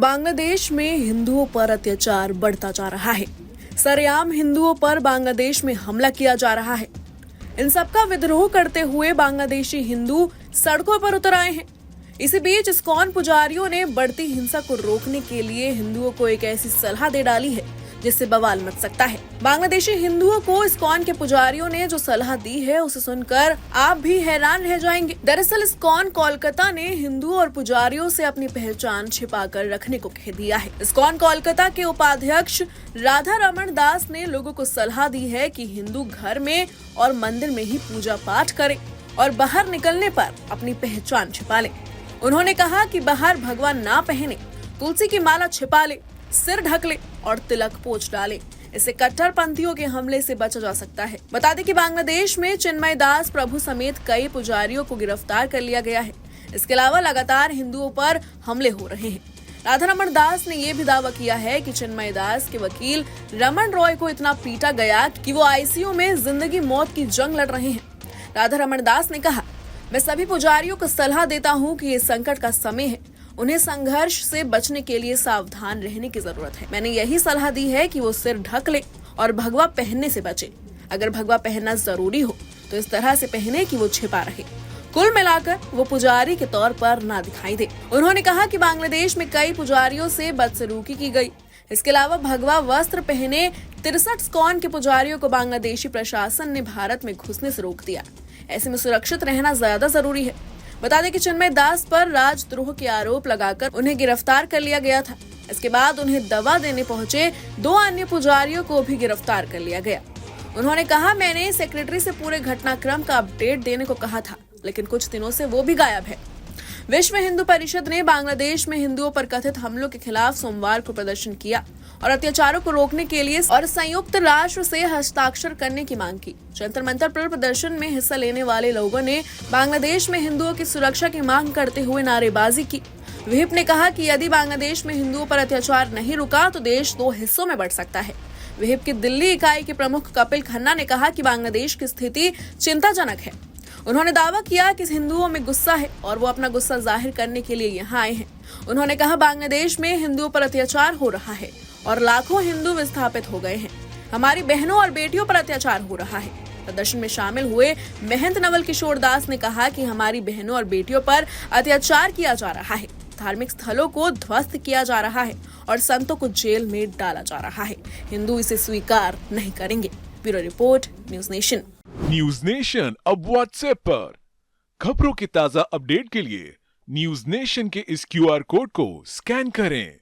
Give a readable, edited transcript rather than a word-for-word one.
बांग्लादेश में हिंदुओं पर अत्याचार बढ़ता जा रहा है। सरेआम हिंदुओं पर बांग्लादेश में हमला किया जा रहा है। इन सबका विद्रोह करते हुए बांग्लादेशी हिंदू सड़कों पर उतर आए हैं। इसी बीच इस्कॉन पुजारियों ने बढ़ती हिंसा को रोकने के लिए हिंदुओं को एक ऐसी सलाह दे डाली है जिससे बवाल मच सकता है। बांग्लादेशी हिंदुओं को इस्कॉन के पुजारियों ने जो सलाह दी है उसे सुनकर आप भी हैरान रह जाएंगे। दरअसल इस्कॉन कोलकाता ने हिंदुओं और पुजारियों से अपनी पहचान छिपाकर रखने को कह दिया है। इस्कॉन कोलकाता के उपाध्यक्ष राधा रमन दास ने लोगों को सलाह दी है कि हिंदू घर में और मंदिर में ही पूजा पाठ करें और बाहर निकलने पर अपनी पहचान छिपा लें। उन्होंने कहा कि बाहर भगवा ना पहने, तुलसी की माला छिपा ले, सिर ढक ले और तिलक पोंछ डाले। इससे कट्टरपंथियों के हमले से बचा जा सकता है। बता दें कि बांग्लादेश में चिन्मय दास प्रभु समेत कई पुजारियों को गिरफ्तार कर लिया गया है। इसके अलावा लगातार हिंदुओं पर हमले हो रहे हैं। राधा रमन दास ने यह भी दावा किया है कि चिन्मय दास के वकील रमन रॉय को इतना पीटा गया कि वो आईसीयू में जिंदगी मौत की जंग लड़ रहे हैं। राधा रमन दास ने कहा, मैं सभी पुजारियों को सलाह देता हूँ कि ये संकट का समय है। उन्हें संघर्ष से बचने के लिए सावधान रहने की जरूरत है। मैंने यही सलाह दी है कि वो सिर ढक ले और भगवा पहनने से बचे। अगर भगवा पहनना जरूरी हो तो इस तरह से पहने कि वो छिपा रहे। कुल मिलाकर वो पुजारी के तौर पर ना दिखाई दे। उन्होंने कहा कि बांग्लादेश में कई पुजारियों से बदसलूकी की गई। इसके अलावा भगवा वस्त्र पहने 63 इस्कॉन के पुजारियों को बांग्लादेशी प्रशासन ने भारत में घुसने से रोक दिया। ऐसे में सुरक्षित रहना ज्यादा जरूरी है। बता दें कि चिन्मय दास पर राजद्रोह के आरोप लगाकर उन्हें गिरफ्तार कर लिया गया था। इसके बाद उन्हें दवा देने पहुंचे 2 अन्य पुजारियों को भी गिरफ्तार कर लिया गया। उन्होंने कहा, मैंने सेक्रेटरी से पूरे घटनाक्रम का अपडेट देने को कहा था, लेकिन कुछ दिनों से वो भी गायब है। विश्व हिंदू परिषद ने बांग्लादेश में हिंदुओं पर कथित हमलों के खिलाफ सोमवार को प्रदर्शन किया और अत्याचारों को रोकने के लिए और संयुक्त राष्ट्र से हस्ताक्षर करने की मांग की। जंतर मंतर पर प्रदर्शन में हिस्सा लेने वाले लोगों ने बांग्लादेश में हिंदुओं की सुरक्षा की मांग करते हुए नारेबाजी की। व्हिप ने कहा कि यदि बांग्लादेश में हिंदुओं पर अत्याचार नहीं रुका तो देश 2 हिस्सों में बढ़ सकता है। व्हिप की दिल्ली इकाई के प्रमुख कपिल खन्ना ने कहा कि बांग्लादेश की स्थिति चिंताजनक है। उन्होंने दावा किया कि हिंदुओं में गुस्सा है और वो अपना गुस्सा जाहिर करने के लिए यहाँ आए हैं। उन्होंने कहा, बांग्लादेश में हिंदुओं पर अत्याचार हो रहा है और लाखों हिंदू विस्थापित हो गए हैं। हमारी बहनों और बेटियों पर अत्याचार हो रहा है। प्रदर्शन में शामिल हुए महंत नवल किशोर दास ने कहा कि हमारी बहनों और बेटियों पर अत्याचार किया जा रहा है, धार्मिक स्थलों को ध्वस्त किया जा रहा है और संतों को जेल में डाला जा रहा है। हिंदू इसे स्वीकार नहीं करेंगे। Bureau report, news nation. News nation अब व्हाट्सएप पर खबरों की ताजा अपडेट के लिए न्यूज नेशन के इस QR कोड को स्कैन करें।